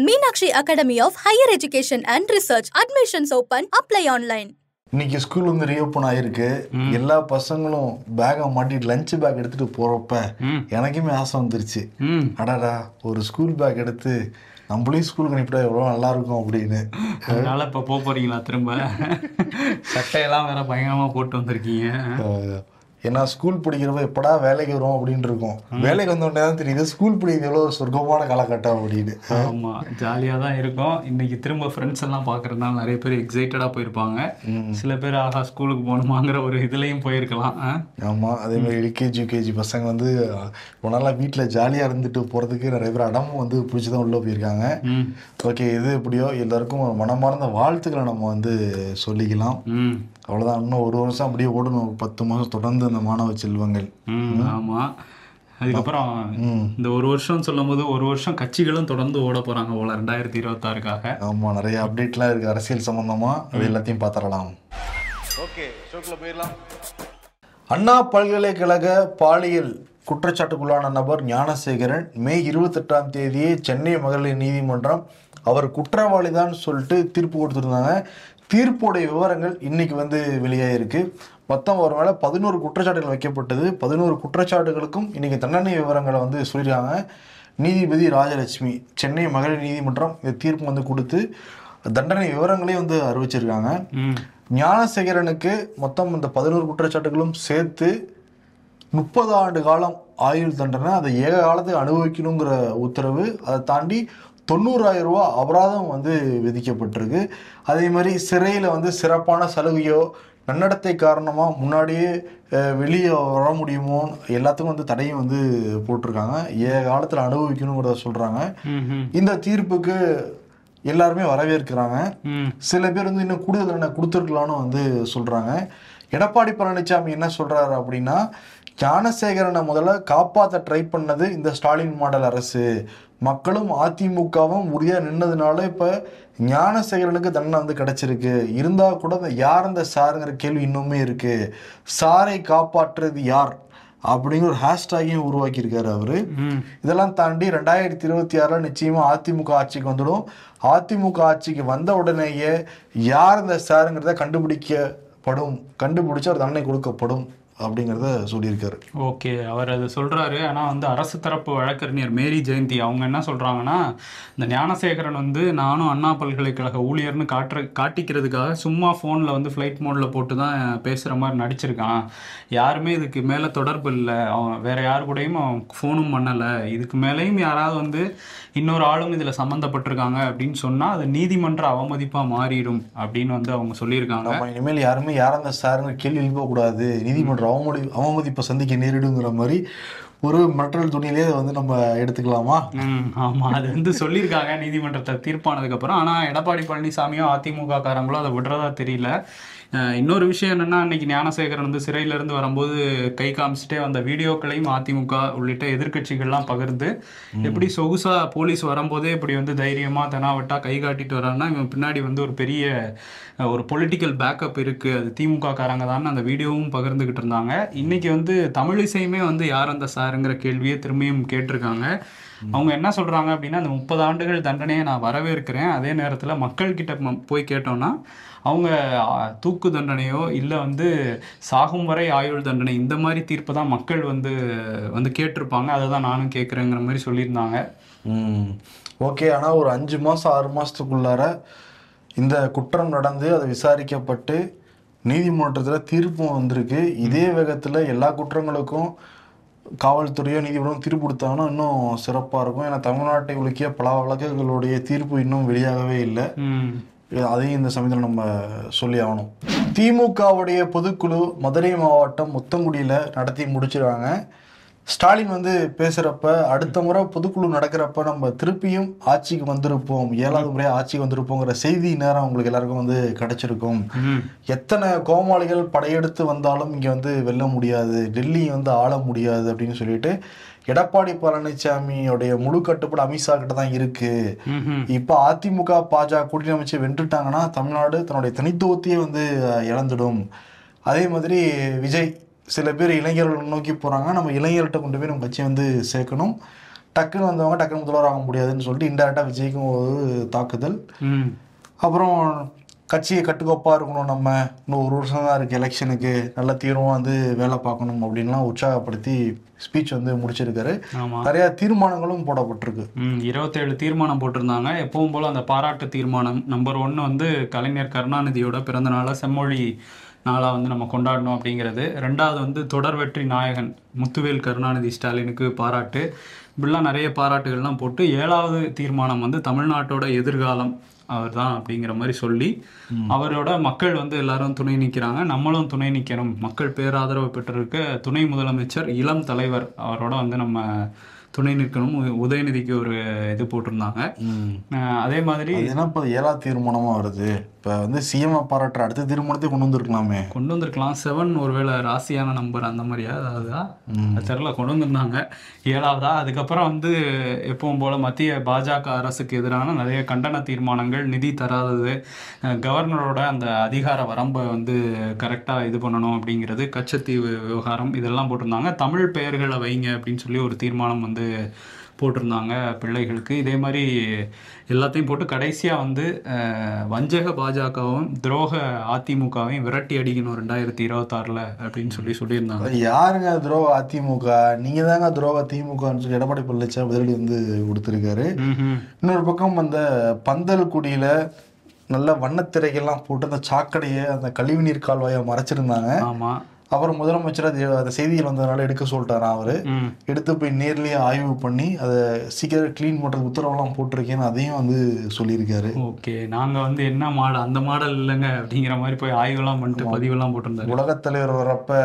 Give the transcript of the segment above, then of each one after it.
Meenakshi Academy of Higher Education and Research. Admissions open. Apply online. இன்னைக்கு school வந்து reopen ஆயிருக்கு. எல்லா பசங்களும் பேகை மாட்டிட்டு லஞ்ச் பேக் எடுத்துட்டு போறப்ப எனக்குமே ஆசை வந்துருச்சு. அடாடா, ஒரு ஸ்கூல் பேக் எடுத்து நம்மளையும் ஸ்கூலுக்கு அனுப்பிட்டா எவ்வளோ நல்லா இருக்கும் அப்படின்னு. அதனால இப்போ போறீங்களா திரும்ப? சட்டையெல்லாம் வேற பயங்கரமா போட்டு வந்திருக்கீங்க. ஏன்னா ஸ்கூல் படிக்கிறப்ப எப்படா வேலைக்கு வரும் அப்படின்னு இருக்கும். வேலைக்கு வந்தோடனே தான் தெரியுது ஸ்கூல் படிக்கிறது எவ்வளோ சொர்க்கமான காலகட்டம் அப்படின்னு. ஆமா, ஜாலியாக தான் இருக்கும். இன்னைக்கு திரும்ப ஃப்ரெண்ட்ஸ் எல்லாம் பார்க்கறதுனால நிறைய பேர் எக்ஸைட்டடாக போயிருப்பாங்க. சில பேர் ஆகா ஸ்கூலுக்கு போகணுமாங்கிற ஒரு இதுலையும் போயிருக்கலாம். ஆமாம், அதே மாதிரி எல்கேஜி யூகேஜி பசங்க வந்து ரொம்ப நாளாக வீட்டில் ஜாலியாக இருந்துட்டு போகிறதுக்கு நிறைய பேர் அடமும் வந்து பிடிச்சி தான் உள்ளே போயிருக்காங்க. ஓகே, எது எப்படியோ எல்லாருக்கும் மனமார்ந்த வாழ்த்துக்களை நம்ம வந்து சொல்லிக்கலாம். அவ்வளோதான், இன்னும் ஒரு வருஷம் அப்படியே ஓடணும், 10 மாதம் தொடர்ந்து அந்த மாணவ செல்வங்கள். ஆமாம், அதுக்கப்புறம் இந்த ஒரு வருஷம் சொல்லும் போது ஒரு வருஷம் கட்சிகளும் தொடர்ந்து ஓட போகிறாங்க போல 2026க்காக. ஆமாம், நிறைய அப்டேட்லாம் இருக்குது அரசியல் சம்மந்தமாக, அது எல்லாத்தையும் பார்த்துடலாம். ஓகே, ஷோக்குள்ள போயிடலாம். அண்ணா பல்கலைக்கழக பாலியல் குற்றச்சாட்டுக்குள்ளான நபர் ஞானசேகரன் மே 28ஆம் தேதியே சென்னை மகளிர் நீதிமன்றம் அவர் குற்றவாளி தான் சொல்லிட்டு தீர்ப்பு கொடுத்துருந்தாங்க. தீர்ப்புடைய விவரங்கள் இன்னைக்கு வந்து வெளியாயிருக்கு. மொத்தம் ஒரு மேலே 11 குற்றச்சாட்டுகள் வைக்கப்பட்டது. 11 குற்றச்சாட்டுகளுக்கும் இன்னைக்கு தண்டனை விவரங்களை வந்து சொல்லியிருக்காங்க. நீதிபதி ராஜலட்சுமி சென்னை மகளிர் நீதிமன்றம் இந்த தீர்ப்பு வந்து கொடுத்து தண்டனை விவரங்களையும் வந்து அறிவிச்சிருக்காங்க. ஞானசேகரனுக்கு மொத்தம் இந்த 11 குற்றச்சாட்டுகளும் சேர்த்து 30 ஆண்டு காலம் ஆயுள் தண்டனை, அதை ஏக காலத்துக்கு அனுபவிக்கணுங்கிற உத்தரவு, அதை தாண்டி 90,000 ரூபா அபராதம் வந்து விதிக்கப்பட்டிருக்கு. அதே மாதிரி சிறையில் வந்து சிறப்பான சலுகையோ நன்னடத்தை காரணமாக முன்னாடியே வெளியே வர முடியுமோ எல்லாத்துக்கும் வந்து தடையும் வந்து போட்டிருக்காங்க. ஏக காலத்தில் அனுபவிக்கணுங்கிறத சொல்கிறாங்க. இந்த தீர்ப்புக்கு எல்லாருமே வரவேற்கிறாங்க. சில பேர் வந்து இன்னும் கூடுதல் தண்டனை கொடுத்துருக்கலான்னு வந்து சொல்கிறாங்க. எடப்பாடி பழனிசாமி என்ன சொல்கிறாரு அப்படின்னா, ஞானசேகரனை முதல்ல காப்பாற்ற ட்ரை பண்ணது இந்த ஸ்டாலின் மாடல் அரசு, மக்களும் அதிமுகவும் உறுதியாக நின்னதுனால இப்போ ஞானசேகரனுக்கு தண்டனை வந்து கிடைச்சிருக்கு. இருந்தால் கூட யார் அந்த சாருங்கிற கேள்வி இன்னுமே இருக்கு. சாரை காப்பாற்றுறது யார் அப்படிங்கிற ஒரு ஹேஷ்டாகையும் உருவாக்கியிருக்காரு அவரு. இதெல்லாம் தாண்டி 2026 நிச்சயமா அதிமுக ஆட்சிக்கு வந்துடும். அதிமுக ஆட்சிக்கு வந்த உடனேயே யார் இந்த சாருங்கிறத கண்டுபிடிச்சு ஒரு தண்டனை கொடுக்கப்படும் அப்படிங்கிறத சொல்லியிருக்காரு. ஓகே, அவர் அதை சொல்கிறாரு. ஆனால் வந்து அரசு தரப்பு வழக்கறிஞர் மேரி ஜெயந்தி அவங்க என்ன சொல்கிறாங்கன்னா, இந்த ஞானசேகரன் வந்து நானும் அண்ணா பல்கலைக்கழக ஊழியர்னு காட்டிக்கிறதுக்காக சும்மா ஃபோனில் வந்து ஃப்ளைட் மோடில் போட்டு தான் பேசுகிற மாதிரி நடிச்சிருக்கான். யாருமே இதுக்கு மேலே தொடர்பு இல்லை, அவன் வேறு யாரு கூடயும் அவன் ஃபோனும் பண்ணலை. இதுக்கு மேலேயும் யாராவது வந்து இன்னொரு ஆளும் இதில் சம்மந்தப்பட்டிருக்காங்க அப்படின்னு சொன்னால் அது நீதிமன்ற அவமதிப்பாக மாறிடும் அப்படின்னு வந்து அவங்க சொல்லியிருக்காங்க. இனிமேல் யாருமே அந்த சாருங்க கேள்வி எழுப்பக்கூடாது, நீதிமன்ற அவமதிப்பை சந்திக்க நேரிடுங்கிற மாதிரி ஒரு மற்றல் துணியிலே வந்து நம்ம எடுத்துக்கலாமா? ஆமாம், அது வந்து சொல்லியிருக்காங்க நீதிமன்றத்தை தீர்ப்பானதுக்கப்புறம். ஆனால் எடப்பாடி பழனிசாமியோ அதிமுக காரங்களோ அதை விடுறதா தெரியல. இன்னொரு விஷயம் என்னென்னா, அன்றைக்கி ஞானசேகரன் வந்து சிறையிலேருந்து வரும்போது கை காமிச்சிட்டே வந்த வீடியோக்களையும் அதிமுக உள்ளிட்ட எதிர்கட்சிகள்லாம் பகிர்ந்து எப்படி சொகுசாக போலீஸ் வரும்போதே இப்படி வந்து தைரியமாக தெனாவட்டா கை காட்டிட்டு வர்றாங்கன்னா இவன் பின்னாடி வந்து ஒரு பெரிய ஒரு பொலிட்டிக்கல் பேக்கப் இருக்குது, அது திமுக காரங்க தான் அந்த வீடியோவும் பகிர்ந்துக்கிட்டு இருந்தாங்க. இன்றைக்கி வந்து தமிழிசையுமே வந்து யார் அந்த சாருங்கிற கேள்வியை திரும்பியும் கேட்டிருக்காங்க. அவங்க என்ன சொல்கிறாங்க அப்படின்னா, அந்த 30 ஆண்டுகள் தண்டனையை நான் வரவேற்கிறேன், அதே நேரத்தில் மக்கள்கிட்ட போய் கேட்டோன்னா அவங்க தூக்கு தண்டனையோ இல்லை வந்து சாகும் வரை ஆயுள் தண்டனை இந்த மாதிரி தீர்ப்பு தான் மக்கள் வந்து கேட்டிருப்பாங்க, அதை தான் நானும் கேட்குறேங்கிற மாதிரி சொல்லியிருந்தாங்க. ஓகே, ஆனால் ஒரு 5 மாதம் 6 மாதத்துக்குள்ளார இந்த குற்றம் நடந்து அதை விசாரிக்கப்பட்டு நீதிமன்றத்தில் தீர்ப்பும் வந்திருக்கு. இதே வேகத்தில் எல்லா குற்றங்களுக்கும் காவல்துறையோ நீதிமன்றம் தீர்ப்பு கொடுத்தாங்கன்னா இன்னும் சிறப்பாக இருக்கும். ஏன்னா தமிழ்நாட்டை உலுக்கிய பல வழக்குகளுடைய தீர்ப்பு இன்னும் வெளியாகவே இல்லை. அதையும் இந்த சமயத்தில் நம்ம சொல்லி ஆகணும். திமுகவுடைய பொதுக்குழு மதுரை மாவட்டம் முத்தங்குடியில் நடத்தி முடிச்சிருக்காங்க. ஸ்டாலின் வந்து பேசுகிறப்ப அடுத்த முறை பொதுக்குழு நடக்கிறப்ப நம்ம திருப்பியும் ஆட்சிக்கு வந்திருப்போம், 7வது முறையாக ஆட்சிக்கு வந்திருப்போங்கிற செய்தி நேரம் உங்களுக்கு எல்லாருக்கும் வந்து கிடைச்சிருக்கும். எத்தனை கோமாளிகள் படையெடுத்து வந்தாலும் இங்கே வந்து வெல்ல முடியாது, டெல்லி வந்து ஆள முடியாது அப்படின்னு சொல்லிட்டு எடப்பாடி பழனிசாமியோடைய முழு கட்டுப்பாடு அமித்ஷா கிட்ட தான் இருக்கு. இப்போ அதிமுக பாஜக கூட்டணி அமைச்சு வென்றுட்டாங்கன்னா தமிழ்நாடு தன்னுடைய தனித்துவத்தையே வந்து இழந்துடும். அதே மாதிரி விஜய் சில பேர் இளைஞர்கள் நோக்கி போகிறாங்க, நம்ம இளைஞர்கிட்ட கொண்டு போய் நம்ம கட்சியை வந்து சேர்க்கணும். டக்குன்னு வந்தவங்க டக்குன்னு முதல்வர் ஆக முடியாதுன்னு சொல்லிட்டு இன்டெரக்டாக விஜய்க்கும் ஒரு தாக்குதல். அப்புறம் கட்சியை கட்டுக்கோப்பாக இருக்கணும், நம்ம இன்னும் 1 வருஷம் தான் இருக்குது எலெக்ஷனுக்கு, நல்ல தீவிரமாக வந்து வேலை பார்க்கணும் அப்படின்லாம் உற்சாகப்படுத்தி ஸ்பீச் வந்து முடிச்சிருக்காரு. நிறைய தீர்மானங்களும் போடப்பட்டிருக்கு. 27 தீர்மானம் போட்டிருந்தாங்க. எப்பவும் போல அந்த பாராட்டு தீர்மானம் நம்பர் 1 வந்து கலைஞர் கருணாநிதியோட பிறந்த நாளை செம்மொழி நாளாக வந்து நம்ம கொண்டாடணும் அப்படிங்கிறது. 2வது வந்து தொடர் வெற்றி நாயகன் முத்துவேல் கருணாநிதி ஸ்டாலினுக்கு பாராட்டு. இப்படிலாம் நிறைய பாராட்டுகள்லாம் போட்டு 7வது தீர்மானம் வந்து தமிழ்நாட்டோட எதிர்காலம் அவர் தான் அப்படிங்கிற மாதிரி சொல்லி அவரோட மக்கள் வந்து எல்லாரும் துணை நிற்கிறாங்க, நம்மளும் துணை நிற்கணும், மக்கள் பேராதரவு பெற்றிருக்க துணை முதலமைச்சர் இளம் தலைவர் அவரோட வந்து நம்ம துணை நிற்கணும், உதயநிதிக்கு ஒரு இது போட்டிருந்தாங்க. அதே மாதிரி ஏன்னா இப்போ 7வது தீர்மானமாக வருது, இப்போ வந்து சிஎம் பாராட்டுற அடுத்த தீர்மானத்தை கொண்டு வந்திருக்கலாம். 7 ஒருவேளை ராசியான நம்பர் அந்த மாதிரியா அதாவதா தெரியல, கொண்டு வந்திருந்தாங்க 7வதா. அதுக்கப்புறம் வந்து எப்பவும் போல மத்திய பாஜக அரசுக்கு எதிரான நிறைய கண்டன தீர்மானங்கள், நிதி தராதது, கவர்னரோட அந்த அதிகார வரம்பை வந்து கரெக்டாக இது பண்ணணும் அப்படிங்கிறது, கச்சத்தீவு விவகாரம், இதெல்லாம் போட்டிருந்தாங்க. தமிழ் பெயர்களை வைங்க அப்படின்னு சொல்லி ஒரு தீர்மானம் வந்து போட்டிருந்தாங்க பிள்ளைகளுக்கு. இதே மாதிரி எல்லாத்தையும் போட்டு கடைசியாக வந்து வஞ்சக பாஜகவும் துரோக அதிமுகவையும் விரட்டி அடிக்கணும் 2026 அப்படின்னு சொல்லியிருந்தாங்க. யாருங்க துரோக அதிமுக? நீங்க தாங்க துரோக திமுகன்னு சொல்லி எடப்பாடி பழனிசாமி பதிலடி வந்து கொடுத்துருக்காரு. இன்னொரு பக்கம் அந்த பந்தல்குடியில நல்ல வண்ணத்திரைகள்லாம் போட்டு அந்த சாக்கடையை, அந்த கழிவுநீர் கால்வாயை மறைச்சிருந்தாங்க. ஆமா. அப்புறம் முதலமைச்சர் அந்த செய்தியில் வந்ததுனால எடுக்க சொல்லிட்டாரா, அவரு எடுத்து போய் நேர்லயே ஆய்வு பண்ணி அதை சீக்கிரம் கிளீன் பண்றது உத்தரவெல்லாம் போட்டிருக்கேன்னு அதையும் வந்து சொல்லியிருக்காரு. ஓகே, நாங்க வந்து என்ன மாடல், அந்த மாடல் இல்லைங்க அப்படிங்கிற மாதிரி போய் ஆய்வெல்லாம் பண்ணிட்டு பதிவெல்லாம் போட்டிருந்தாரு. உலகத் தலைவர் வர்றப்ப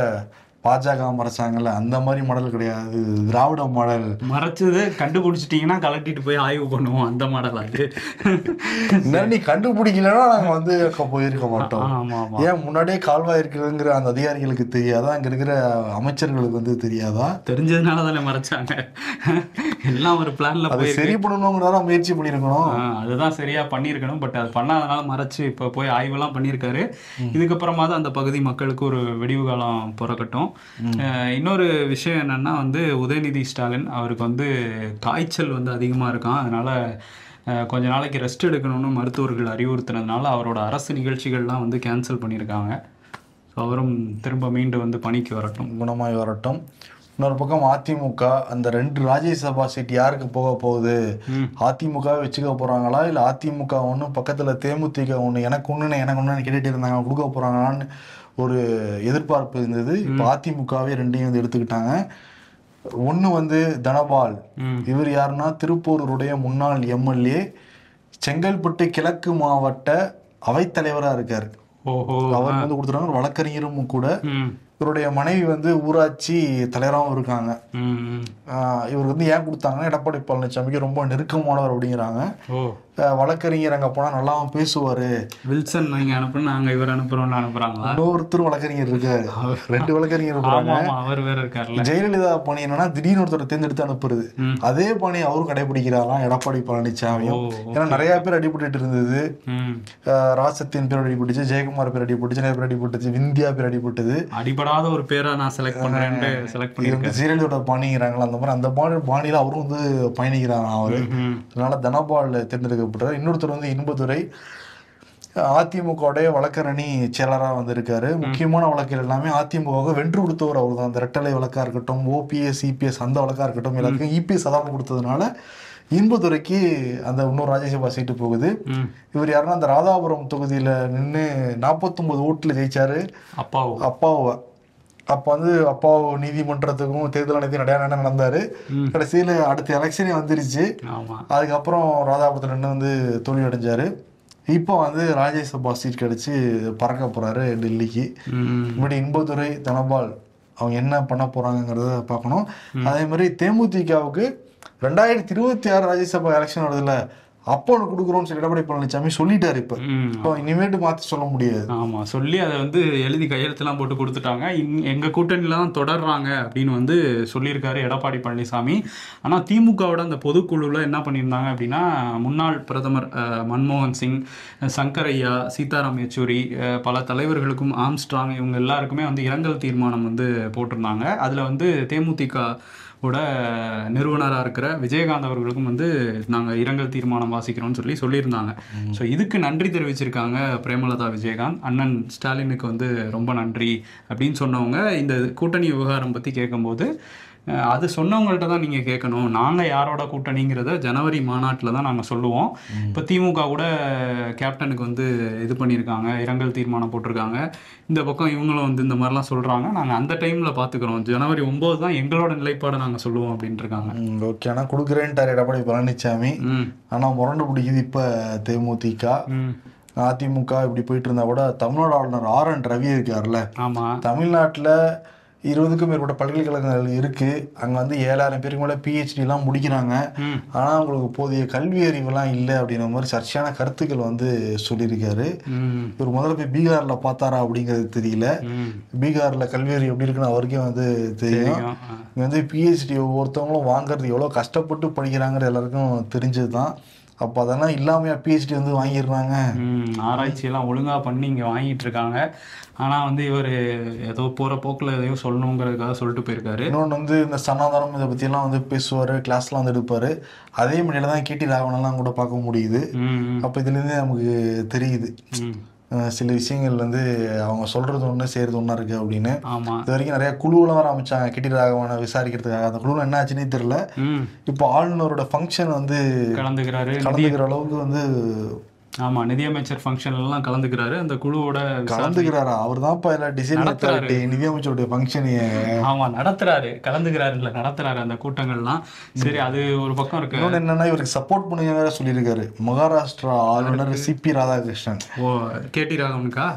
பாஜக மறைச்சாங்கல்ல, அந்த மாதிரி மாடல் கிடையாது, திராவிட மாடல். மறைச்சது கண்டுபிடிச்சிட்டீங்கன்னா கலட்டிட்டு போய் ஆய்வு பண்ணுவோம், அந்த மாடல் அது. நீ கண்டுபிடிக்கலன்னா நாங்க வந்து போயிருக்க மாட்டோம். ஏன் முன்னாடியே கால்வாய் இருக்குதுங்கிற அந்த அதிகாரிகளுக்கு தெரியாதா? அங்க இருக்கிற அமைச்சர்களுக்கு வந்து தெரியாதா? தெரிஞ்சதுனால தானே மறைச்சாங்க. எல்லாம் ஒரு பிளான்ல போய் சரி பண்ணணும்னு முயற்சி பண்ணிருக்கணும். அதுதான் சரியா பண்ணிருக்கணும். பட் அது பண்ணாதனால மறைச்சு இப்ப போய் ஆய்வெல்லாம் பண்ணியிருக்காரு. இதுக்கப்புறமா தான் அந்த பகுதி மக்களுக்கு ஒரு வெடிவு காலம் பிறக்கட்டும். இன்னொரு விஷயம் என்னன்னா வந்து உதயநிதி ஸ்டாலின் அவருக்கு வந்து காய்ச்சல் வந்து அதிகமா இருக்கான். அதனால கொஞ்ச நாளைக்கு ரெஸ்ட் எடுக்கணும்னு மருத்துவர்கள் அறிவுறுத்தினதுனால அவரோட அரசு நிகழ்ச்சிகள்லாம் வந்து கேன்சல் பண்ணியிருக்காங்க. அவரும் திரும்ப மீண்டு வந்து பணிக்கு வரட்டும், குணமாய் வரட்டும். இன்னொரு பக்கம் அதிமுக அந்த 2 ராஜ்யசபா சீட் யாருக்கு போக போகுது? அதிமுக வச்சுக்க போறாங்களா, இல்ல அதிமுக ஒண்ணு பக்கத்துல தேமுதிக ஒண்ணு எனக்கு ஒண்ணு கேட்டுட்டு இருந்தாங்க, கொடுக்க போறாங்களான்னு ஒரு எதிர்பார்ப்பு இருந்தது. இப்போ அதிமுகவே 2ஐயும் வந்து எடுத்துக்கிட்டாங்க. ஒன்று வந்து தனபால், இவர் யாருன்னா திருப்பூருடைய முன்னாள் எம்எல்ஏ, செங்கல்பட்டு கிழக்கு மாவட்ட அவைத்தலைவராக இருக்காரு. அவர் வந்து கொடுத்துருக்காங்க. ஒரு வழக்கறிஞரும் கூட. இவருடைய மனைவி வந்து ஊராட்சி தலைவராகவும் இருக்காங்க. இவர் வந்து ஏன் கொடுத்தாங்கன்னா எடப்பாடி பழனிசாமிக்கு ரொம்ப நெருக்கமானவர் அப்படிங்கிறாங்க. வழக்கறிஞர் அங்கே போனால் நல்லாவும் பேசுவார். வில்சன் நீங்கள் அனுப்புனா நாங்கள் இவர் அனுப்புகிறோம்னு அனுப்புகிறாங்களா? இன்னொருத்தர் வழக்கறிஞர் இருக்காரு, 2 வழக்கறிஞர் இருக்காங்க. அவர் வேற இருக்காருல்ல. ஜெயலலிதா பணி என்னன்னா திடீர்னு ஒருத்தர் தேர்ந்தெடுத்து அனுப்புறது, அதே பணி அவரும் கடைபிடிக்கிறாராம் எடப்பாடி பழனிசாமியும். ஏன்னா நிறைய பேர் அடிபட்டு இருந்தது. ராசத்தின் பேர் அடிபட்டுச்சு, ஜெயக்குமார் பேர் அடிபட்டுச்சு, நிறைய பேர் அடிபட்டுச்சு, விந்தியா பேர் அடிபட்டது. அடிபடாத ஒரு பேரை நான் செலக்ட் பண்ணிருக்கேன். ஜெயலலிதா பாணிங்கிறாங்களா, அந்த மாதிரி அந்த பாணியில அவரும் வந்து பயணிக்கிறாங்க அவரு. அதனால தனபால் தேர்ந்தெடுக்க. இன்னொருத்தர் வந்து இன்பதுரை, அதிமுகவுடைய வழக்கரணி செயலராக வந்திருக்காரு. முக்கியமான வழக்குகள் எல்லாமே அதிமுக வென்று கொடுத்தவர் அவர் தான். அந்த ரெட்டலை வழக்கா இருக்கட்டும், ஓபிஎஸ் இபிஎஸ் அந்த வழக்கா இருக்கட்டும், எல்லாருக்கும் இபிஎஸ் அதான் கொடுத்ததுனால இன்பதுரைக்கு அந்த இன்னொரு ராஜ்யசபா சீட்டு போகுது. இவர் யாருன்னா அந்த ராதாபுரம் தொகுதியில நின்று 49 ஓட்டுல ஜெயிச்சாரு அப்பாவை. அப்போ வந்து அப்பாவு நீதிமன்றத்துக்கும் தேர்தல் ஆணையத்தையும் நிறையா நடந்தாரு. கடைசியில் அடுத்த எலெக்ஷனே வந்துருச்சு. அதுக்கப்புறம் ராதாபுரத்தில் நின்று வந்து தோல்வி அடைஞ்சாரு. இப்போ வந்து ராஜ்யசபா சீட் கிடைச்சி பறக்க போறாரு டெல்லிக்கு. இப்படி இன்பதுரை தனபால் அவங்க என்ன பண்ண போறாங்கிறத பார்க்கணும். அதே மாதிரி தேமுதிகவுக்கு 2026 ராஜ்யசபா எலெக்ஷன் வருதுல்ல, அப்போ ஒன்று கொடுக்குறோம்னு சொல்லி எடப்பாடி பழனிசாமி சொல்லிட்டாரு. இப்போ இனிமேட்டு மாற்றி சொல்ல முடியாது. ஆமாம், சொல்லி அதை வந்து எழுதி கையெழுத்துலாம் போட்டு கொடுத்துட்டாங்க. எங்கள் கூட்டணியில் தான் தொடர்றாங்க அப்படின்னு வந்து சொல்லியிருக்காரு எடப்பாடி பழனிசாமி. ஆனால் திமுகவோட அந்த பொதுக்குழுவில் என்ன பண்ணியிருந்தாங்க அப்படின்னா, முன்னாள் பிரதமர் மன்மோகன் சிங், சங்கரையா, சீதாராம் யெச்சூரி, பல தலைவர்களுக்கும், ஆம்ஸ்ட்ராங், இவங்க எல்லாருக்குமே வந்து இரங்கல் தீர்மானம் வந்து போட்டிருந்தாங்க. அதில் வந்து தேமுதிக ஓட நிறுவனராக இருக்கிற விஜயகாந்த் அவர்களுக்கும் வந்து நாங்கள் இரங்கல் தீர்மானம் வாசிக்கிறோம்னு சொல்லியிருந்தாங்க. ஸோ இதுக்கு நன்றி தெரிவிச்சிருக்காங்க பிரேமலதா விஜயகாந்த். அண்ணன் ஸ்டாலினுக்கு வந்து ரொம்ப நன்றி அப்படின்னு சொன்னவங்க இந்த கூட்டணி விவகாரம் பற்றி கேட்கும்போது அது சொன்னவங்கள்ட்ட தான் நீங்கள் கேட்கணும், நாங்கள் யாரோட கூட்டணிங்கிறத ஜனவரி மாநாட்டில் தான் நாங்கள் சொல்லுவோம். இப்போ திமுக கூட கேப்டனுக்கு வந்து இது பண்ணியிருக்காங்க, இரங்கல் தீர்மானம் போட்டிருக்காங்க. இந்த பக்கம் இவங்களும் வந்து இந்த மாதிரிலாம் சொல்கிறாங்க, நாங்கள் அந்த டைமில் பார்த்துக்கிறோம், ஜனவரி 9 தான் எங்களோட நிலைப்பாடை நாங்கள் சொல்லுவோம் அப்படின்ட்டு இருக்காங்க. ஓகே, ஆனால் கொடுக்குறேன்ட்டார் எடப்பாடி பழனிசாமி. ஆனால் முரண்டு பிடிக்குது இப்போ தேமுதிக. அதிமுக இப்படி போயிட்டு இருந்தா கூட தமிழ்நாடு ஆளுநர் RN ரவி இருக்காருல்ல, ஆமாம், தமிழ்நாட்டில் 20க்கும் மேற்பட்ட பல்கலைக்கழகங்கள் இருக்கு. அங்க வந்து 7000 பேருக்கு மேல PhD எல்லாம் முடிக்கிறாங்க. ஆனா அவங்களுக்கு போதிய கல்வி அறிவுலாம் இல்லை அப்படிங்கிற மாதிரி சர்ச்சையான கருத்துக்கள் வந்து சொல்லியிருக்காரு. இவர் முதல்ல போய் பீகார்ல பார்த்தாரா அப்படிங்கிறது தெரியல. பீகார்ல கல்வி அறிவு எப்படி இருக்குன்னு அவருக்கே வந்து தெரியும். இங்க வந்து PhD ஒவ்வொருத்தவங்களும் வாங்குறது எவ்வளவு கஷ்டப்பட்டு படிக்கிறாங்கிற எல்லாருக்கும் தெரிஞ்சதுதான். அப்போ அதெல்லாம் இல்லாமையா PhD வந்து வாங்கிடுறாங்க. ஆராய்ச்சியெல்லாம் ஒழுங்காக பண்ணி இங்கே வாங்கிட்டு இருக்காங்க. ஆனால் வந்து இவர் ஏதோ போகிற போக்கில் எதையோ சொல்லணுங்கிறதுக்காக சொல்லிட்டு போயிருக்காரு. இன்னொன்று வந்து இந்த சனாதனம் இதை பற்றியெல்லாம் வந்து பேசுவார், கிளாஸ்லாம் வந்து எடுப்பார். அதே மாதிரியில தான் KT ராகவனெல்லாம் கூட பார்க்க முடியுது. அப்போ இதுலேருந்தே நமக்கு தெரியுது சில விஷயங்கள் வந்து அவங்க சொல்றது ஒன்று செய்யறது ஒன்றா இருக்கு அப்படின்னு. இது வரைக்கும் நிறைய குழுவெல்லாம் வர அமைச்சாங்க KT ராகவனை விசாரிக்கிறதுக்காக. அந்த குழுவில் என்ன ஆச்சுன்னே தெரியல. இப்போ ஆளுநரோட ஃபங்க்ஷன் வந்து கலந்துக்கிற அளவுக்கு வந்து ஆமாம், நிதியமைச்சர் ஃபங்க்ஷன்லாம் கலந்துக்கிறாரு. அந்த குழுவோட கலந்துக்கிறாரா? அவர் தான் இப்போ எல்லாம் டிசைன் நடத்துறாரு நிதியமைச்சருடைய ஃபங்க்ஷன். ஆமாம், கலந்துக்கிறாரு இல்லை நடத்துறாரு அந்த கூட்டங்கள்லாம். சரி, அது ஒரு பக்கம் இருக்கு. இன்னொன்று என்னன்னா, இவருக்கு சப்போர்ட் பண்ணி வேற சொல்லியிருக்காரு மகாராஷ்டிரா ஆளுநர் CP ராதாகிருஷ்ணன். ஓ, KT ராகவனுக்கா?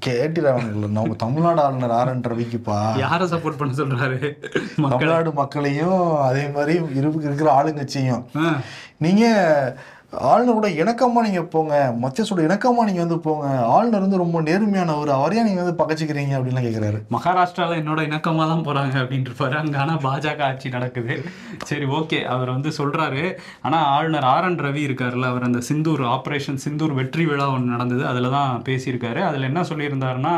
KT ராகவன் இல்லை, நம்ம தமிழ்நாடு ஆளுநர் RN ரவிக்குப்பா. யாரை சப்போர்ட் பண்ண சொல்றாரு? தமிழ்நாடு மக்களையும் அதே மாதிரி இருக்கிற ஆளுங்கட்சியும். நீங்க ஆளுநரோட இணக்கமா நீங்க போங்க, மத்தியசோட இணக்கமா நீங்க வந்து போங்க. ஆளுநர் வந்து ரொம்ப நேர்மையானவர், அவரையா நீங்க வந்து பகச்சிக்கிறீங்க அப்படின்னு கேட்கிறாரு. மகாராஷ்டிரால என்னோட இணக்கமா தான் போறாங்க அப்படின்ட்டு இருப்பாரு. அங்க ஆனா பாஜக ஆட்சி நடக்குது. சரி, ஓகே, அவர் வந்து சொல்றாரு. ஆனா ஆளுநர் RN ரவி இருக்காருல்ல, அவர் அந்த ஆபரேஷன் சிந்தூர் வெற்றி விழா ஒன்று நடந்தது, அதுல தான் பேசியிருக்காரு. அதுல என்ன சொல்லியிருந்தாருன்னா,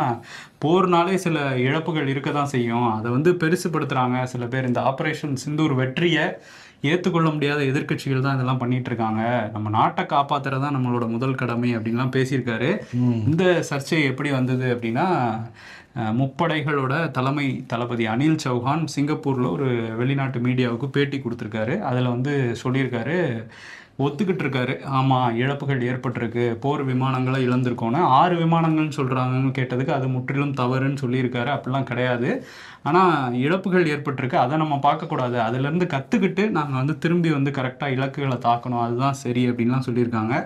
போர்னாலே சில இழப்புகள் இருக்க தான் செய்யும், அதை வந்து பெருசுப்படுத்துறாங்க சில பேர். இந்த ஆபரேஷன் சிந்தூர் வெற்றியை ஏற்றுக்கொள்ள முடியாத எதிர்கட்சிகள் தான் இதெல்லாம் பண்ணிட்டு இருக்காங்க, நம்ம நாட்டை காப்பாத்துறது தான் நம்மளோட முதல் கடமை அப்படின்லாம் பேசியிருக்காரு. இந்த சர்ச்சை எப்படி வந்தது அப்படின்னா, முப்படைகளோட தலைமை தளபதி அனில் சௌஹான் சிங்கப்பூரில் ஒரு வெளிநாட்டு மீடியாவுக்கு பேட்டி கொடுத்துருக்காரு. அதில் வந்து சொல்லியிருக்காரு, ஒத்துக்கிட்டு இருக்காரு, ஆமாம் இழப்புகள் ஏற்பட்டிருக்கு, போர் விமானங்களை இழந்திருக்கோன்னு. 6 விமானங்கள்னு சொல்கிறாங்கன்னு கேட்டதுக்கு அது முற்றிலும் தவறுன்னு சொல்லியிருக்காரு. அப்படிலாம் கிடையாது, ஆனால் இழப்புகள் ஏற்பட்டிருக்கு, அதை நம்ம பார்க்கக்கூடாது, அதுலேருந்து கற்றுக்கிட்டு நாங்கள் வந்து திரும்பி வந்து கரெக்டாக இலக்குகளை தாக்கணும், அதுதான் சரி அப்படின்லாம் சொல்லியிருக்காங்க.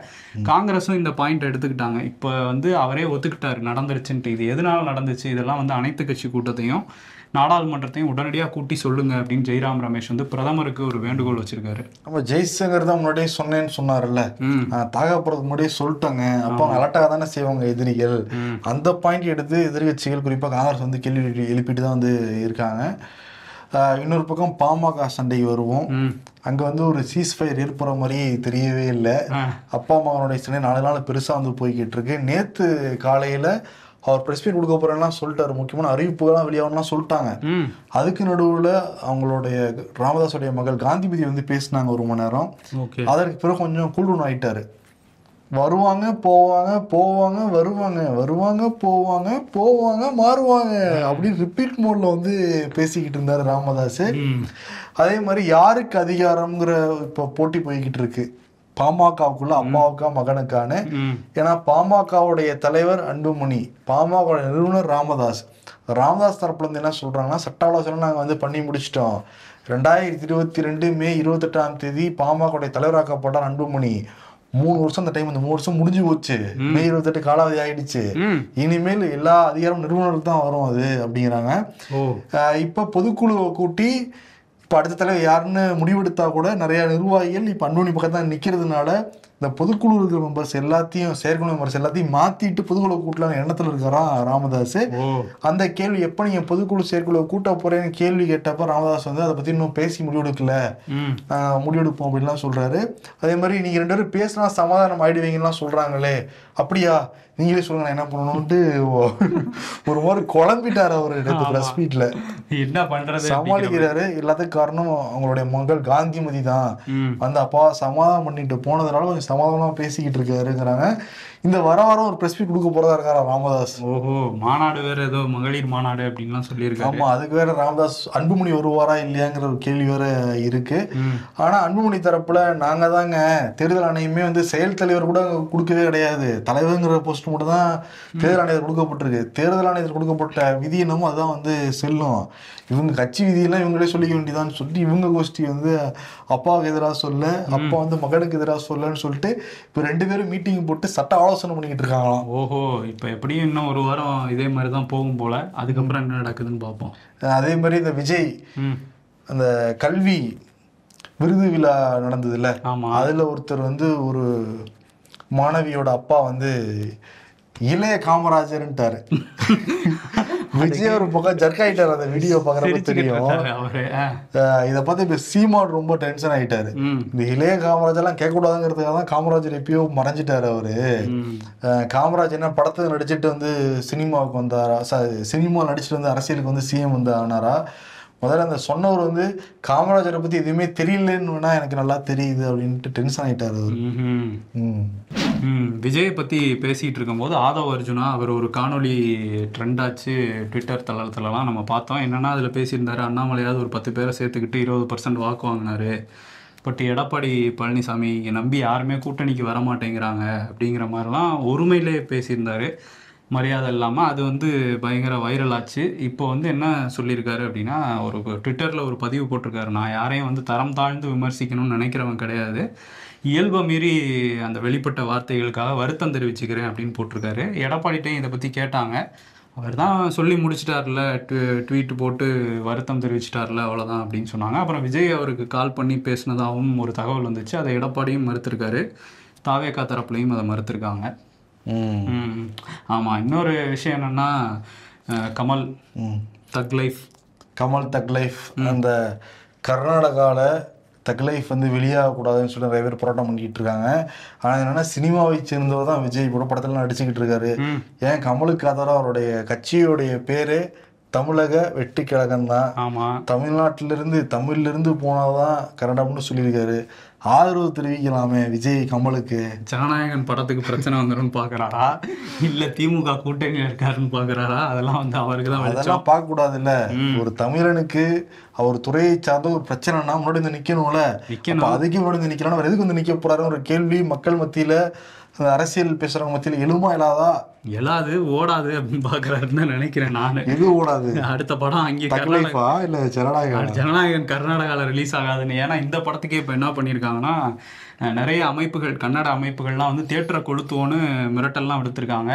காங்கிரஸும் இந்த பாயிண்ட் எடுத்துக்கிட்டாங்க. இப்போ வந்து அவரே ஒத்துக்கிட்டாரு நடந்துருச்சுன்ட்டு. இது எதனால நடந்துச்சு, இதெல்லாம் வந்து அனைத்து கட்சி கூட்டத்தையும் நாடாளுமன்றத்தையும் உடனடியாக கூட்டி சொல்லுங்க அப்படின்னு ஜெய்ராம் ரமேஷ் வந்து பிரதமருக்கு ஒரு வேண்டுகோள் வச்சிருக்காரு. நம்ம ஜெய்சங்கர் தான் முன்னாடியே சொன்னேன்னு சொன்னார்ல, தாக போறதுக்கு முன்னாடியே சொல்லிட்டாங்க. அப்போ அவங்க அலட்டாக தானே செய்வாங்க எதிரிகள். அந்த பாயிண்ட் எடுத்து எதிர்கட்சிகள் குறிப்பாக காங்கிரஸ் வந்து கேள்வி எழுப்பிட்டு தான் வந்து இருக்காங்க. இன்னொரு பக்கம் பாமக சண்டை வருவோம். அங்க வந்து ஒரு சீஸ்ஃபயர் ஏற்படுற மாதிரி தெரியவே இல்லை. அப்பா மகனுடைய சண்டை 4 நாள் பெருசா வந்து போய்கிட்டு இருக்கு. நேத்து காலையில அவர் பிரஸ் மீட் கொடுக்க போறேன்னா சொல்லிட்டாரு, முக்கியமான அறிவிப்புகள்லாம் வெளியாகலாம் சொல்லிட்டாங்க. அதுக்கு நடுவில் அவங்களுடைய ராமதாஸுடைய மகள் காந்திமதி வந்து பேசினாங்க 1 மணி நேரம். அதற்கு பிறகு கொஞ்சம் கூல்டவுன் ஆயிட்டாரு. வருவாங்க போவாங்க போவாங்க வருவாங்க, வருவாங்க போவாங்க போவாங்க மாறுவாங்க அப்படின்னு ரிப்பீட் மோட்ல வந்து பேசிக்கிட்டு இருந்தாரு ராமதாஸ். அதே மாதிரி யாருக்கு அதிகாரம்ங்கிற இப்போ போட்டி போய்கிட்டு இருக்கு பாமகவுக்குள்ள, அம்மாவுக்கா மகனுக்கான. ஏன்னா பாமகவுடைய தலைவர் அன்புமணி, பாமக நிறுவனர் ராமதாஸ். ராமதாஸ் தரப்புல இருந்து என்ன சொல்றாங்கன்னா, சட்ட ஆலோசனை நாங்கள் வந்து பண்ணி முடிச்சிட்டோம். 2022 மே 28 பாமகவுடைய தலைவராக்கப்பட்டார் அன்புமணி. 3 வருஷம் அந்த டைம், இந்த 3 வருஷம் முடிஞ்சு போச்சு. மே 28 காலாவதி ஆயிடுச்சு. இனிமேல் எல்லா அதிகாரம் நிறுவனருக்கு தான் வரும் அது அப்படிங்கிறாங்க. இப்ப பொதுக்குழுவை கூட்டி இப்போ அடுத்த தலைவர் யாருன்னு முடிவெடுத்தா கூட நிறைய நிர்வாகிகள் இப்போ அன்புமணி பக்கம் தான் நிற்கிறதுனால இந்த பொதுக்குழு இருக்கிற மெம்பர்ஸ் எல்லாத்தையும் செயற்குழு மெம்பர்ஸ் எல்லாத்தையும் மாத்திட்டு பொதுக்குழு கூட்டலான எண்ணத்துல இருக்கிறான் ராமதாஸ். அந்த கேள்வி எப்ப நீங்க பொதுக்குழு செயற்குழு கூட்ட போறேன்னு கேள்வி கேட்டப்ப ராமதாஸ் வந்து அதை பத்தி இன்னும் பேசி முடிவெடுக்கல, முடிவெடுப்போம் அப்படின்லாம் சொல்றாரு. அதே மாதிரி நீங்க 2 பேரும் பேசினா சமாதானம் ஆயிடுவீங்கலாம் சொல்றாங்களே, அப்படியா நீங்களே சொல்லுங்க என்ன பண்ணணும்ட்டு ஒரு மாதிரி குழம்பிட்டாரு அவரு பிரஸ் மீட்ல. என்ன பண்றது சமாளிக்கிறாரு. எல்லாத்துக்கும் காரணம் அவங்களுடைய மகள் காந்திமதி தான். அந்த அப்பா சமாதானம் பண்ணிட்டு போனதுனால கொஞ்சம் சமாதானமா பேசிக்கிட்டு இருக்காருங்கிறாங்க. இந்த வாரம் ஒரு பிரஸ் மீட் கொடுக்க போறதா இருக்காரா ராமதாஸ். ஓஹோ, மாநாடு வேற ஏதோ மகளிர் மாநாடு அப்படின்லாம் சொல்லியிருக்காரு. ஆமா, அதுக்கு வேற ராமதாஸ் அன்புமணி வருவாரா இல்லையாங்கிற ஒரு கேள்வி வேற இருக்கு. ஆனா அன்புமணி தரப்புல நாங்க தாங்க தேர்தல் ஆணையமே வந்து செயல் தலைவர் கூட கொடுக்கவே கிடையாது, தலைவருங்கிற போஸ்ட் மட்டும் தான் தேர்தல் ஆணையர் கொடுக்கப்பட்டிருக்கு. தேர்தல் ஆணையத்தில் கொடுக்கப்பட்ட விதி என்னமோ அதுதான் வந்து செல்லும். இவங்க கட்சி விதியெல்லாம் இவங்களே சொல்லிக்க வேண்டியதான்னு சொல்லிட்டு இவங்க கோஷ்டி வந்து அப்பாவுக்கு எதிராக சொல்ல, அப்பா வந்து மகனுக்கு எதிராக சொல்லன்னு சொல்லிட்டு இப்போ 2 பேரும் மீட்டிங் போட்டு சட்ட ஆலோசனை பண்ணிக்கிட்டு இருக்காங்களாம். ஓஹோ, இப்போ எப்படியும் இன்னும் ஒரு வாரம் இதே மாதிரி தான் போகும் போல. அதுக்கப்புறம் என்ன நடக்குதுன்னு பார்ப்போம். அதே மாதிரி இந்த விஜய் அந்த கல்வி விருது விழா நடந்ததுல, அதுல ஒருத்தர் வந்து ஒரு மாணவியோட அப்பா வந்து இளைய காமராஜர்ன்ட்டாரு. விஜய் ஒரு பக்கம் ஜர்க் ஆயிட்டாரு. அந்த வீடியோ பாக்குறப்ப தெரியும். இத பார்த்து இப்ப சீமான் ரொம்ப டென்ஷன் ஆயிட்டாரு. இந்த இளைய காமராஜர் எல்லாம் கேட்க கூடாதுங்கிறதுக்காக தான் காமராஜர் எப்பயோ மறைஞ்சிட்டாரு அவரு. காமராஜர் என்ன படத்தை நடிச்சுட்டு வந்து சினிமாவுக்கு வந்தாரா, சினிமா நடிச்சுட்டு வந்து அரசியலுக்கு வந்து சிஎம் வந்து ஆனாரா? முதல்ல அந்த சொன்னவர் வந்து காமராஜரை பத்தி எதுவுமே தெரியலன்னு வேணா எனக்கு நல்லா தெரியுது அப்படின்ட்டு டென்ஷன் ஆயிட்டாரு அவரு. விஜயை பற்றி பேசிகிட்டு இருக்கும்போது ஆதவ் அர்ஜுனா அவர் ஒரு காணொலி ட்ரெண்ட் ஆச்சு ட்விட்டர் தளத்துலலாம் நம்ம பார்த்தோம். என்னென்னா அதில் பேசியிருந்தாரு, அண்ணாமலையாவது ஒரு 10 பேரை சேர்த்துக்கிட்டு 20% வாக்கு வாங்கினாரு, பட் எடப்பாடி பழனிசாமி நம்பி யாருமே கூட்டணிக்கு வர மாட்டேங்கிறாங்க அப்படிங்கிற மாதிரிலாம் ஒருமையிலே பேசியிருந்தாரு, மரியாதை இல்லாமல். அது வந்து பயங்கர வைரல் ஆச்சு. இப்போ வந்து என்ன சொல்லியிருக்காரு அப்படின்னா, ஒரு ட்விட்டரில் ஒரு பதிவு போட்டிருக்காரு, நான் யாரையும் வந்து தரம் தாழ்ந்து விமர்சிக்கணும்னு நினைக்கிறவன் கிடையாது, இயல்பை மீறி அந்த வெளிப்பட்ட வார்த்தைகளுக்காக வருத்தம் தெரிவிச்சுக்கிறேன் அப்படின்னு போட்டிருக்காரு. எடப்பாடிட்டையும் இதை பற்றி கேட்டாங்க, அவர் தான் சொல்லி முடிச்சிட்டார்ல, ட்வீட் போட்டு வருத்தம் தெரிவிச்சிட்டார்ல, அவ்வளோதான் அப்படின்னு சொன்னாங்க. அப்புறம் விஜய் அவருக்கு கால் பண்ணி பேசினதாகவும் ஒரு தகவல் வந்துச்சு. அதை எடப்பாடியும் மறுத்திருக்காரு, தாவேகா தரப்புலையும் அதை மறுத்திருக்காங்க. ஆமாம், இன்னொரு விஷயம் என்னென்னா கமல் தக் லைஃப் அந்த கர்நாடகாவில் தக் லைஃப் வந்து வெளியாகக்கூடாதுன்னு சொல்லி நிறைய பேர் போராட்டம் பண்ணிக்கிட்டு இருக்காங்க. ஆனால் என்னன்னா சினிமாவை சேர்ந்தவர் தான் விஜய் கூட படத்துலலாம் நடிச்சுக்கிட்டு இருக்காரு. ஏன் கமலுக்கு ஆதரவு அவருடைய கட்சியோடைய பேரே தமிழக வெற்றி கழகம் தான். ஆமாம், தமிழ்லேருந்து போனாதான் கன்னடம்னு சொல்லியிருக்காரு. ஆதரவு தெரிவிக்கலாமே விஜய் கமலுக்கு. ஜனநாயகன் படத்துக்கு பிரச்சனை வந்துடும் பார்க்குறாரா, இல்லை திமுக கூட்டணியில் இருக்காருன்னு பார்க்குறாரா? அதெல்லாம் வந்து அவருக்கு தான், அதெல்லாம் பார்க்கக்கூடாது. இல்லை, ஒரு தமிழனுக்கு அவர் துறையை சார்ந்த ஒரு பிரச்சனைனா முன்னாடி வந்து நிற்கணும்ல. அதுக்கு முன்னாடி வந்து நிற்கலாம், அவர் எதுக்கு வந்து நிற்க போறாருன்னு ஒரு கேள்வி மக்கள் மத்தியில், அரசியல் பேசுறவங்க மத்தியில் எழுமா இல்லாதா? எழாது, ஓடாது அப்படின்னு பாக்குறாருன்னு நினைக்கிறேன் நான். எது ஓடாது? அடுத்த படம் அங்கே ஜனநாயகன் கர்நாடகாவில் ரிலீஸ் ஆகாதுன்னு. ஏன்னா இந்த படத்துக்கே இப்போ என்ன பண்ணியிருக்காங்கன்னா, நிறைய அமைப்புகள், கன்னட அமைப்புகள்லாம் வந்து தியேட்டரை கொளுத்துவோன்னு மிரட்டல்லாம் விடுத்திருக்காங்க.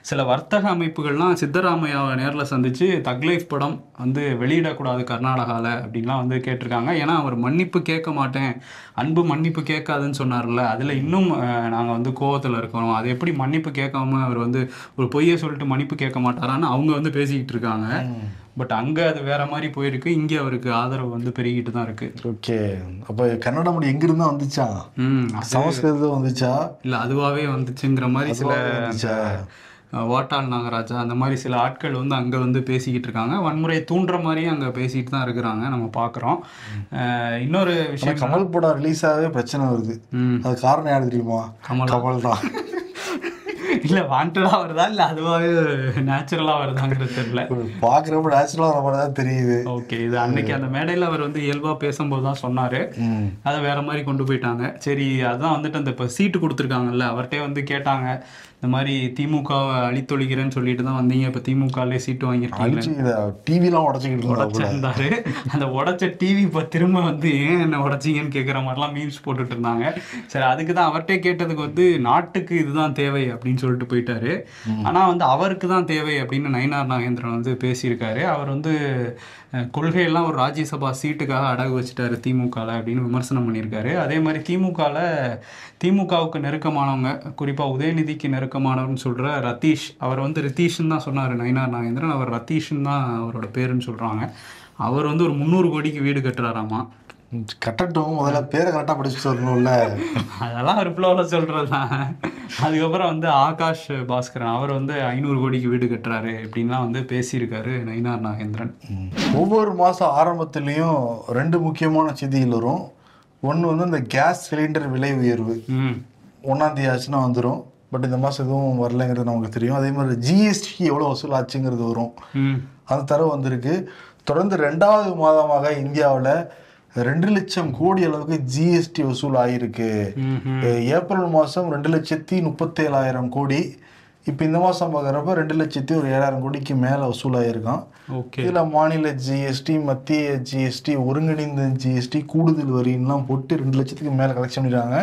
சில வர்த்தக அமைப்புகள்லாம் சித்தராமையாவை நேரில் சந்தித்து தக் லைஃப் படம் வந்து வெளியிடக்கூடாது கர்நாடகாவில் அப்படின்லாம் வந்து கேட்டிருக்காங்க. ஏன்னா அவர் மன்னிப்பு கேட்க மாட்டேன், அன்பு மன்னிப்பு கேட்காதுன்னு சொன்னார்ல, அதில் இன்னும் நாங்கள் வந்து கோவத்தில் இருக்கிறோம். அது எப்படி மன்னிப்பு கேட்காம அவர் வந்து ஒரு பொய்யை சொல்லிட்டு மன்னிப்பு கேட்க மாட்டாரான்னு அவங்க வந்து பேசிக்கிட்டு இருக்காங்க. பட் அங்கே அது வேற மாதிரி போயிருக்கு, இங்கே அவருக்கு ஆதரவு வந்து பெருகிட்டு தான் இருக்கு. ஓகே, அப்போ கன்னட மொழி எங்கிருந்தா வந்துச்சா? சமஸ்கிருதம் வந்துச்சா? இல்லை அதுவாகவே வந்துச்சுங்கிற மாதிரி சில வாட்டாள் நாகராஜா அந்த மாதிரி சில ஆட்கள் வந்து அங்கே வந்து பேசிக்கிட்டு இருக்காங்க. வன்முறையை தூண்டுற மாதிரியும் அங்கே பேசிக்கிட்டு தான் இருக்கிறாங்க, நம்ம பார்க்குறோம். இன்னொரு விஷயம், கமல் படம் ரிலீஸ் ஆகவே பிரச்சனை வருது. அது காரணம் யாரு தெரியுமா? கமல் தான். இல்லை வாண்டடாக வருதா இல்லை அதுவாகவே நேச்சுரலாக வருதாங்கிறது தெரியல. பார்க்குறப்ப நேச்சுரலாக வர மாதிரி தான் தெரியுது. ஓகே, இது அன்னைக்கு அந்த மேடையில் அவர் வந்து இயல்பாக பேசும்போது தான் சொன்னார், அதை வேற மாதிரி கொண்டு போயிட்டாங்க. சரி, அதுதான் வந்துட்டு அந்த இப்போ சீட்டு கொடுத்துருக்காங்கல்ல, அவர்கிட்டே வந்து கேட்டாங்க, இந்த மாதிரி திமுகவை அழித்தொழிக்கிறேன்னு சொல்லிட்டு தான் வந்தீங்க, இப்போ திமுகலே சீட்டு வாங்கியிருக்கீங்க, டிவிலாம் உடச்சிக்கிட்டு அந்த உடச்ச டிவி இப்போ திரும்ப வந்து ஏன் என்ன உடச்சிங்கன்னு கேட்குற மாதிரிலாம் மீம்ஸ் போட்டுட்டு இருந்தாங்க. சரி, அதுக்கு தான் அவர்கிட்டே கேட்டதுக்கு வந்து நாட்டுக்கு இதுதான் தேவை அப்படின்னு அப்படின்னு சொல்லிட்டு போயிட்டாரு. ஆனால் வந்து அவருக்கு தான் தேவை அப்படின்னு நயினார் நாகேந்திரன் வந்து பேசியிருக்காரு. அவர் வந்து கொள்கையெல்லாம் ஒரு ராஜ்யசபா சீட்டுக்காக அடகு வச்சுட்டாரு திமுகவில் அப்படின்னு விமர்சனம் பண்ணியிருக்காரு. அதே மாதிரி திமுகவுக்கு நெருக்கமானவங்க, குறிப்பாக உதயநிதிக்கு நெருக்கமானவர்னு சொல்கிற ரதீஷ், அவர் வந்து ரிதீஷ்ன்னு தான் சொன்னார் நயினார் நாகேந்திரன், அவர் ரதீஷ்ன்னு தான் அவரோட பேருன்னு சொல்கிறாங்க. அவர் வந்து ஒரு 300 கோடிக்கு வீடு கட்டுறாராமா. கட்டட்டும், முதல்ல பேரை கரெக்டாக படிச்சு சொல்லணும்ல. அதெல்லாம் ஒரு ஃப்ளோவில் சொல்கிறது தான். அதுக்கப்புறம் வந்து ஆகாஷ் பாஸ்கரன், அவர் வந்து 500 கோடிக்கு வீடு கட்டுறாரு இப்படின்லாம் வந்து பேசியிருக்காரு நயினார் நாகேந்திரன். ஒவ்வொரு மாதம் ஆரம்பத்துலேயும் 2 முக்கியமான செய்திகள் வரும். ஒன்று வந்து இந்த கேஸ் சிலிண்டர் விலை உயர்வு 1ஆம் தேதி ஆச்சுன்னா வந்துடும். பட் இந்த மாதம் எதுவும் வரலைங்கிறது நமக்கு தெரியும். அதே மாதிரி ஜிஎஸ்டி எவ்வளோ வசூல் ஆச்சுங்கிறது வரும். அந்த தரவு வந்திருக்கு. தொடர்ந்து 2வது மாதமாக இந்தியாவில் 2 லட்சம் கோடி அளவுக்கு ஜிஎஸ்டி வசூல் ஆகிருக்கு. ஏப்ரல் மாதம் 2,37,000 கோடி. இப்போ இந்த மாதம் பார்க்குறப்ப 2,07,000 கோடிக்கு மேலே வசூல் ஆகிருக்கான். இதில் மாநில ஜிஎஸ்டி, மத்திய ஜிஎஸ்டி, ஒருங்கிணைந்த ஜிஎஸ்டி, கூடுதல் வரின்லாம் போட்டு 2 லட்சத்துக்கு மேலே கலெக்ட் பண்ணிடுறாங்க.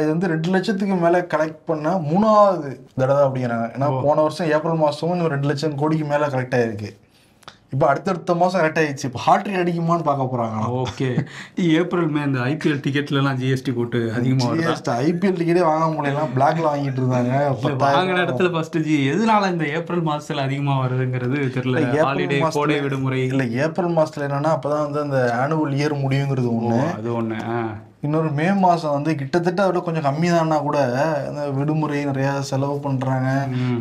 இது வந்து 2 லட்சத்துக்கு மேலே கலெக்ட் பண்ண 3வது தடவை அப்படிங்கிறாங்க. ஏன்னா போன வருஷம் ஏப்ரல் மாதமும் 2 லட்சம் கோடிக்கு மேலே கலெக்ட் ஆகிருக்கு. இப்போ அடுத்தடுத்த மாதம் கரெக்ட் ஆகிடுச்சு. இப்போ ஹாட்ரிக் அடிக்குமான்னு பார்க்க போகிறாங்க. ஓகே, ஏப்ரல் மே இந்த ஐபிஎல் டிக்கெட்லாம் ஜிஎஸ்டி போட்டு அதிகமாக ஐபிஎல் டிக்கெட்டே வாங்க முடியலாம், பிளாக்ல வாங்கிட்டு இருந்தாங்க. வாங்கின இடத்துல ஃபர்ஸ்ட் எதனால இந்த ஏப்ரல் மாதத்தில் அதிகமாக வருதுங்கிறது தெரியல. ஹாலிடே, கோடை விடுமுறை இல்லை. ஏப்ரல் மாதத்தில் என்னன்னா அப்போதான் வந்து அந்த ஆனுவல் இயர் முடியுங்கிறது ஒன்று. அது ஒன்று. இன்னொரு மே மாதம் வந்து கிட்டத்தட்ட விட கொஞ்சம் கம்மி தான்னா கூட அந்த விடுமுறை நிறையா செலவு பண்ணுறாங்க,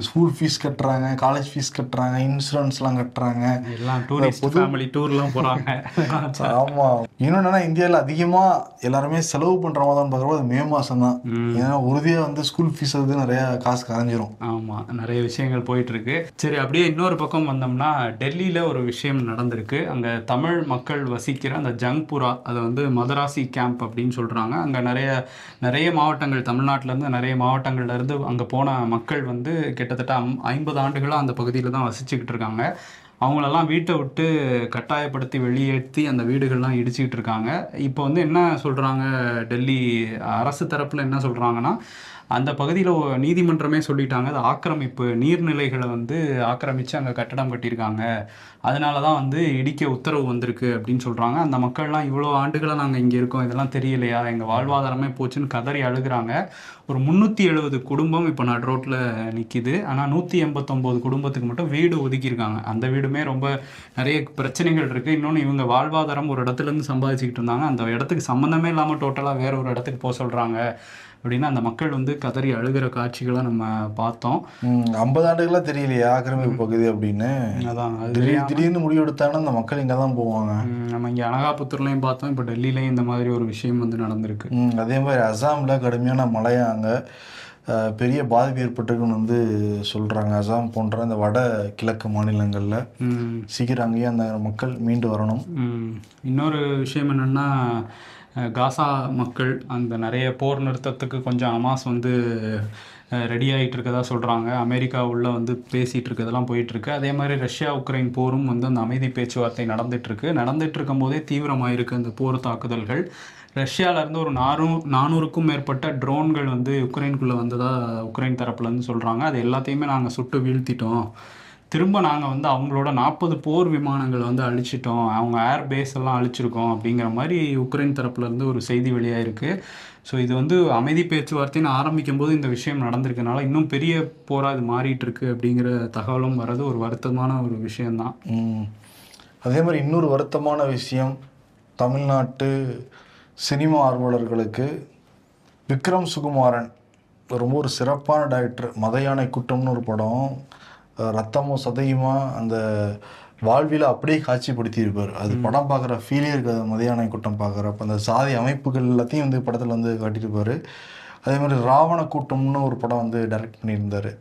ஸ்கூல் ஃபீஸ் கட்டுறாங்க, காலேஜ் ஃபீஸ் கட்டுறாங்க, இன்சூரன்ஸ்லாம் கட்டுறாங்க, எல்லாம் டூரிஸ்ட் ஃபேமிலி டூர்லாம் போகிறாங்க. ஆமாம். இன்னொன்னா இந்தியாவில் அதிகமாக எல்லாருமே செலவு பண்ணுற மாதம்னு பார்க்குறப்போ அது மே மாதம் தான். ஏன்னா உறுதியாக வந்து ஸ்கூல் ஃபீஸ் வந்து நிறையா காசு கரைஞ்சிரும். ஆமாம், நிறைய விஷயங்கள் போயிட்டுருக்கு. சரி, அப்படியே இன்னொரு பக்கம் வந்தோம்னா டெல்லியில் ஒரு விஷயம் நடந்திருக்கு. அங்கே தமிழ் மக்கள் வசிக்கிற அந்த ஜங்புரா, அதை வந்து மதராசி கேம்ப் அப்படின்னு சொல்கிறாங்க. அங்கே நிறைய மாவட்டங்கள், தமிழ்நாட்டிலேருந்து நிறைய மாவட்டங்கள்லேருந்து அங்கே போன மக்கள் வந்து கிட்டத்தட்ட 50 ஆண்டுகளாக அந்த பகுதியில் தான் வசிச்சுக்கிட்டு இருக்காங்க. அவங்களெல்லாம் வீட்டை விட்டு கட்டாயப்படுத்தி வெளியேற்றி அந்த வீடுகள்லாம் இடிச்சுக்கிட்டு இருக்காங்க. இப்போ வந்து என்ன சொல்கிறாங்க, டெல்லி அரசு தரப்பில் என்ன சொல்கிறாங்கன்னா, அந்த பகுதியில் நீதிமன்றமே சொல்லிட்டாங்க, அது ஆக்கிரமிப்பு, நீர்நிலைகளை வந்து ஆக்கிரமித்து அங்கே கட்டடம் கட்டியிருக்காங்க, அதனால தான் வந்து இடிக்க உத்தரவு வந்திருக்கு அப்படின்னு சொல்கிறாங்க. அந்த மக்கள்லாம் இவ்வளோ ஆண்டுகளாக நாங்கள் இங்கே இருக்கோம், இதெல்லாம் தெரியலையா, எங்கள் வாழ்வாதாரமே போச்சுன்னு கதறி அழுகிறாங்க. ஒரு 370 குடும்பம் இப்போ நடு ரோட்டில் நிற்கிது. ஆனால் 189 குடும்பத்துக்கு மட்டும் வீடு ஒதுக்கியிருக்காங்க. அந்த வீடுமே ரொம்ப நிறைய பிரச்சனைகள் இருக்குது. இன்னொன்று, இவங்க வாழ்வாதாரம் ஒரு இடத்துலேருந்து சம்பாதிச்சுக்கிட்டு இருந்தாங்க, அந்த இடத்துக்கு சம்மந்தமே இல்லாமல் டோட்டலாக வேற ஒரு இடத்துக்கு போக சொல்கிறாங்க அப்படின்னு அந்த மக்கள் வந்து கதறி அழுகிற காட்சிகளை நம்ம பார்த்தோம். 50 ஆண்டுகளாக தெரியலையா ஆக்கிரமிப்பு பகுதி அப்படின்னு. அதான் திடீர்னு முடிவு எடுத்தாங்கன்னா அந்த மக்கள் இங்கே தான் போவாங்க. நம்ம இங்கே அனகாபுத்தூர்லையும் பார்த்தோம், இப்போ டெல்லியிலையும் இந்த மாதிரி ஒரு விஷயம் வந்து நடந்திருக்கு. அதே மாதிரி அசாமில் கடுமையான மழையாங்க, பெரிய பாதிப்பு ஏற்பட்டிருக்குன்னு வந்து சொல்கிறாங்க. அசாம் போன்ற இந்த வட கிழக்கு மாநிலங்களில் சீக்கிரம் அங்கேயே அந்த மக்கள் மீண்டு வரணும். இன்னொரு விஷயம் என்னென்னா, காசா மக்கள் அந்த நிறைய போர் நிறுத்தத்துக்கு கொஞ்சம் ஹமாஸ் வந்து ரெடி ஆகிட்டு இருக்கதா சொல்கிறாங்க. அமெரிக்கா உள்ள வந்து பேசிகிட்டு இருக்கதெல்லாம் போயிட்டுருக்கு. அதே மாதிரி ரஷ்யா உக்ரைன் போரும் வந்து அந்த அமைதி பேச்சுவார்த்தை நடந்துட்டு இருக்கும்போதே தீவிரமாயிருக்கு அந்த போர் தாக்குதல்கள். ரஷ்யாவிலேருந்து ஒரு 400க்கும் மேற்பட்ட ட்ரோன்கள் வந்து யுக்ரைனுக்குள்ளே வந்ததாக உக்ரைன் தரப்புலேருந்து சொல்கிறாங்க. அது எல்லாத்தையுமே நாங்கள் சுட்டு வீழ்த்திட்டோம், திரும்ப நாங்கள் வந்து அவங்களோட 40 போர் விமானங்கள் வந்து அழிச்சிட்டோம், அவங்க ஏர் பேஸ் எல்லாம் அழிச்சிருக்கோம் அப்படிங்கிற மாதிரி உக்ரைன் தரப்புலேருந்து ஒரு செய்தி வெளியாயிருக்கு. ஸோ இது வந்து அமைதி பேச்சுவார்த்தைன்னு ஆரம்பிக்கும் போது இந்த விஷயம் நடந்திருக்கனால இன்னும் பெரிய போராக இது மாறிட்டு இருக்கு அப்படிங்கிற தகவலும் வர்றது ஒரு வருத்தமான ஒரு விஷயம்தான். அதே மாதிரி இன்னொரு வருத்தமான விஷயம், தமிழ்நாட்டு சினிமா ஆர்வலர்களுக்கு விக்ரம் சுகுமாரன் ரொம்ப ஒரு சிறப்பான டைரக்டர். மத யானை கூட்டம்னு ஒரு படம், ரத்தமும் சதையுமா அந்த வாழ்வியில் அப்படியே காட்சிப்படுத்தியிருப்பார். அது படம் பார்க்குற ஃபீலே இருக்காது. மத யானை கூட்டம் பார்க்குறப்ப அந்த சாதி அமைப்புகள் எல்லாத்தையும் வந்து படத்தில் வந்து காட்டியிருப்பார். அதே மாதிரி ராவண கூட்டம்னு ஒரு படம் வந்து டைரக்ட் பண்ணியிருந்தார்.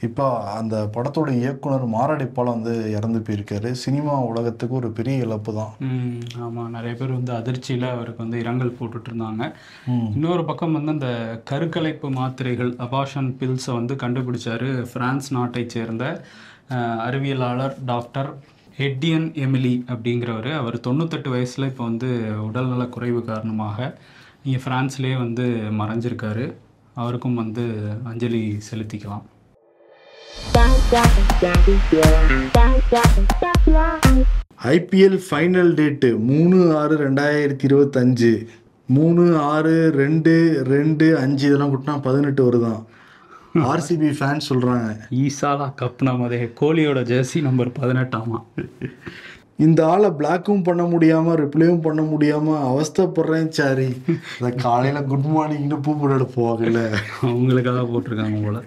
இப்போ அந்த படத்தோட இயக்குனர் மாரடைப்பால் வந்து இறந்து போயிருக்காரு. சினிமா உலகத்துக்கு ஒரு பெரிய இழப்பு தான். ஆமாம், நிறைய பேர் வந்து அதிர்ச்சியில் அவருக்கு வந்து இரங்கல் போட்டுட்டு இருந்தாங்க. இன்னொரு பக்கம் வந்து அந்த கருக்கலைப்பு மாத்திரைகள், அபார்ஷன் பில்ஸை வந்து கண்டுபிடிச்சாரு பிரான்ஸ் நாட்டை சேர்ந்த அறிவியலாளர் டாக்டர் எட்டியன் எமிலி அப்படிங்கிறவர். அவர் 98 வயசில் இப்போ வந்து உடல்நல குறைவு காரணமாக இங்கே ஃப்ரான்ஸ்லேயே வந்து மறைஞ்சிருக்காரு. அவருக்கும் வந்து அஞ்சலி செலுத்திக்கலாம். IPL ஃபைனல் டேட்டு 3/6/2025, 3/6/2/2/5 இதெல்லாம் கூட்டினா 18 வருதான். RCB ஃபேன்ஸ் சொல்கிறாங்க. ஈசாலா கப் நமதே கோலியோட ஜெர்சி நம்பர் 18ஆமா. இந்த ஆளை பிளாக்கும் பண்ண முடியாமல் ரிப்ளையும் பண்ண முடியாமல் அவஸ்தைப்படுறேன் சாரி. இந்த காலையில் குட் மார்னிங்னு பூ போட்டு போவாங்கல்ல, அவங்களுக்காக போட்டிருக்காங்க போல.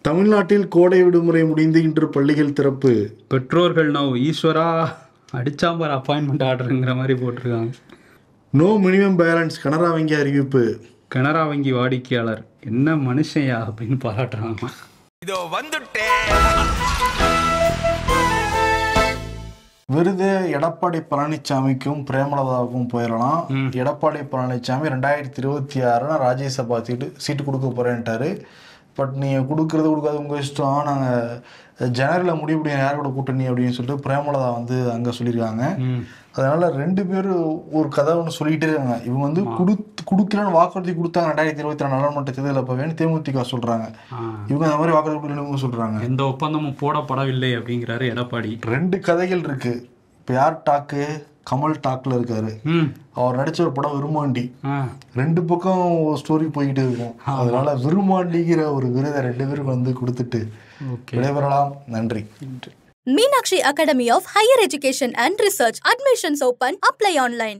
தமிழ்நாட்டில் கோடை விடுமுறை முடிந்து இன்று பள்ளிகள் திறப்பு. பெற்றோர்கள் நோ ஈஸ்வரா அடிச்சாம்பர் அப்பாயின்மெண்ட் ஆர்டருங்கிற மாதிரி போட்டிருக்காங்க. நோ மினிமம் பேலன்ஸ் கனரா வங்கி அறிவிப்பு. கனரா வங்கி வாடிக்கையாளர் என்ன மனுஷையா அப்படின்னு பாராட்டுறாங்க. இதோ வந்துட்டேன். விருது எடப்பாடி பழனிசாமிக்கும் பிரேமலதாவுக்கும் போயிடலாம். எடப்பாடி பழனிசாமி 2026 ராஜ்யசபா சீட்டு கொடுக்க போறேன்ட்டாரு. பட் நீங்கள் கொடுக்காது உங்கள் இஷ்டம், நாங்கள் ஜனவரியில் முடிவு யார் கூட கூட்டணி அப்படின்னு சொல்லிட்டு பிரேமலதா வந்து அங்கே சொல்லியிருக்காங்க. அதனால 2 பேரும் ஒரு கதை ஒன்று சொல்லிகிட்டே இருக்காங்க. இவங்க வந்து கொடுக்கலன்னு வாக்குறுதி கொடுத்தாங்க 2024 நாடாளுமன்ற தேர்தலில் அப்போ வேணும் தேமுதிக சொல்கிறாங்க. இவங்க அந்த மாதிரி வாக்குறுதி கொடுக்கலன்னு சொல்கிறாங்க. எந்த ஒப்பந்தமும் போடப்படவில்லை அப்படிங்கிறாரு எடப்பாடி. 2 கதைகள் இருக்கு. இப்போ யார் டாக்கு? கமல் டாக்ல இருக்காரு. அவர் நடிச்ச ஒரு படம் விருமாண்டி. 2 பக்கம் ஸ்டோரி போய்கிட்டு இருக்கும். அதனால விருமாண்டிங்கிற ஒரு விருதை 2 பேருக்கு வந்து கொடுத்துட்டு விடைபெறலாம். நன்றி. Meenakshi Academy of Higher Education and Research. Admissions open. Apply online.